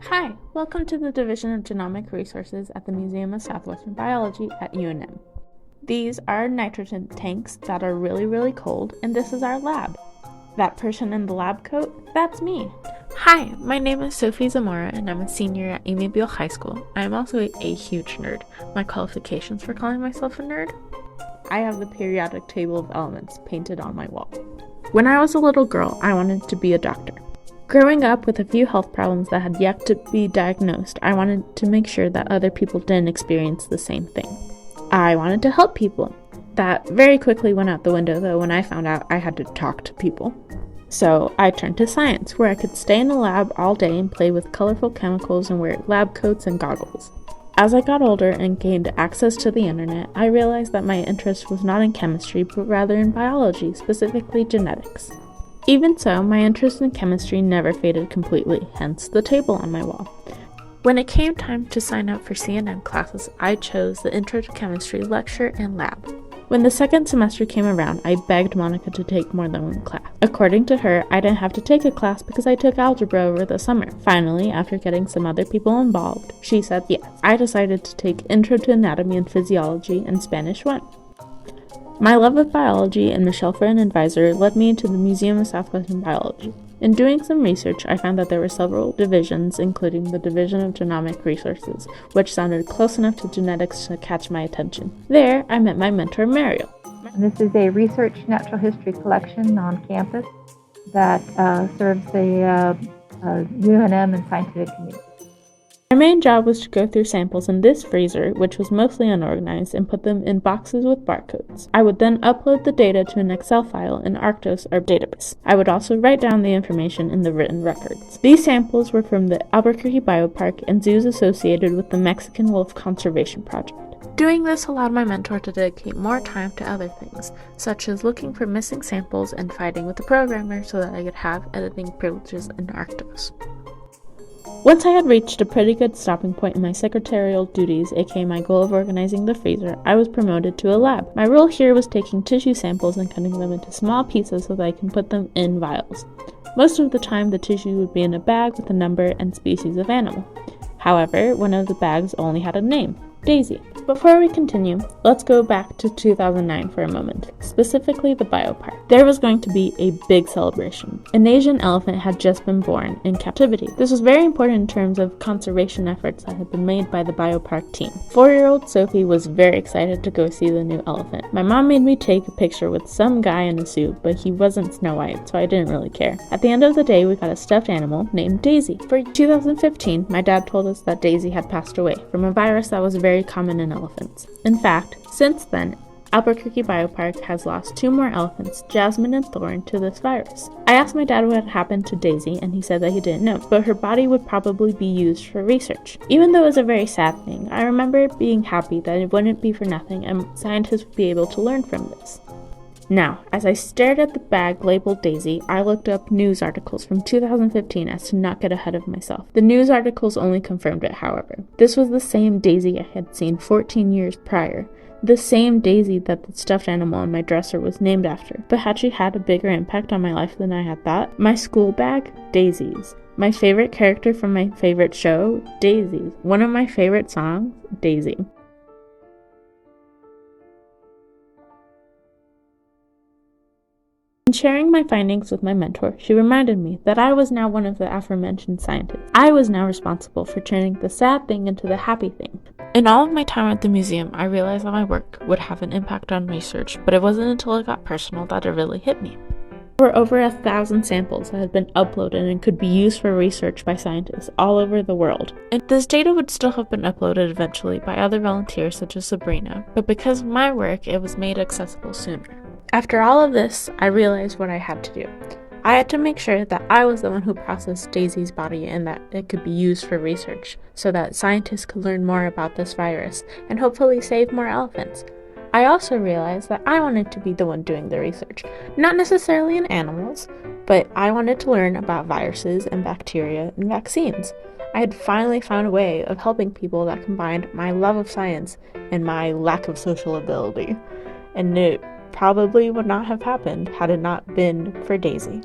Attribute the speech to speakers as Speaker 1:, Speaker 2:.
Speaker 1: Hi, welcome to the Division of Genomic Resources at the Museum of Southwestern Biology at UNM. These are nitrogen tanks that are really cold, and this is our lab. That person in the lab coat, that's me.
Speaker 2: Hi, my name is Sofi Zamora, and I'm a senior at Amy Beale High School. I am also a huge nerd. My qualifications for calling myself a nerd?
Speaker 1: I have the periodic table of elements painted on my wall. When I was a little girl, I wanted to be a doctor. Growing up with a few health problems that had yet to be diagnosed, I wanted to make sure that other people didn't experience the same thing. I wanted to help people. That very quickly went out the window, though, when I found out I had to talk to people. So I turned to science, where I could stay in a lab all day and play with colorful chemicals and wear lab coats and goggles. As I got older and gained access to the internet, I realized that my interest was not in chemistry, but rather in biology, specifically genetics. Even so, my interest in chemistry never faded completely, hence the table on my wall.
Speaker 2: When it came time to sign up for C&M classes, I chose the Intro to Chemistry lecture and lab.
Speaker 1: When the second semester came around, I begged Monica to take more than one class. According to her, I didn't have to take a class because I took algebra over the summer. Finally, after getting some other people involved, she said yes. I decided to take Intro to Anatomy and Physiology and Spanish 1. My love of biology and Michelle for an advisor led me to the Museum of Southwestern Biology. In doing some research, I found that there were several divisions, including the Division of Genomic Resources, which sounded close enough to genetics to catch my attention. There, I met my mentor, Mariel.
Speaker 3: This is a research natural history collection on campus that serves the UNM and scientific community.
Speaker 1: My main job was to go through samples in this freezer, which was mostly unorganized, and put them in boxes with barcodes. I would then upload the data to an Excel file in Arctos, our database. I would also write down the information in the written records. These samples were from the Albuquerque Biopark and zoos associated with the Mexican Wolf Conservation Project.
Speaker 2: Doing this allowed my mentor to dedicate more time to other things, such as looking for missing samples and fighting with the programmer so that I could have editing privileges in Arctos.
Speaker 1: Once I had reached a pretty good stopping point in my secretarial duties, aka my goal of organizing the freezer, I was promoted to a lab. My role here was taking tissue samples and cutting them into small pieces so that I can put them in vials. Most of the time, the tissue would be in a bag with a number and species of animal. However, one of the bags only had a name, Daisy. Before we continue, let's go back to 2009 for a moment, specifically the biopark. There was going to be a big celebration. An Asian elephant had just been born in captivity. This was very important in terms of conservation efforts that had been made by the biopark team. 4-year-old Sophie was very excited to go see the new elephant. My mom made me take a picture with some guy in a suit, but he wasn't Snow White, so I didn't really care. At the end of the day, we got a stuffed animal named Daisy. For 2015, my dad told us that Daisy had passed away from a virus that was very common in elephants. In fact, since then, Albuquerque Biopark has lost 2 more elephants, Jasmine and Thorn, to this virus. I asked my dad what had happened to Daisy, and he said that he didn't know, but her body would probably be used for research. Even though it was a very sad thing, I remember being happy that it wouldn't be for nothing and scientists would be able to learn from this. Now, as I stared at the bag labeled Daisy, I looked up news articles from 2015 as to not get ahead of myself. The news articles only confirmed it, however. This was the same Daisy I had seen 14 years prior. The same Daisy that the stuffed animal on my dresser was named after. But had she had a bigger impact on my life than I had thought? My school bag? Daisies. My favorite character from my favorite show? Daisies. One of my favorite songs? Daisy. In sharing my findings with my mentor, she reminded me that I was now one of the aforementioned scientists. I was now responsible for turning the sad thing into the happy thing.
Speaker 2: In all of my time at the museum, I realized that my work would have an impact on research, but it wasn't until it got personal that it really hit me.
Speaker 1: There were over 1,000 samples that had been uploaded and could be used for research by scientists all over the world.
Speaker 2: And this data would still have been uploaded eventually by other volunteers such as Sabrina, but because of my work, it was made accessible sooner. After all of this, I realized what I had to do. I had to make sure that I was the one who processed Daisy's body and that it could be used for research, so that scientists could learn more about this virus and hopefully save more elephants. I also realized that I wanted to be the one doing the research, not necessarily in animals, but I wanted to learn about viruses and bacteria and vaccines. I had finally found a way of helping people that combined my love of science and my lack of social ability, and it probably would not have happened had it not been for Daisy.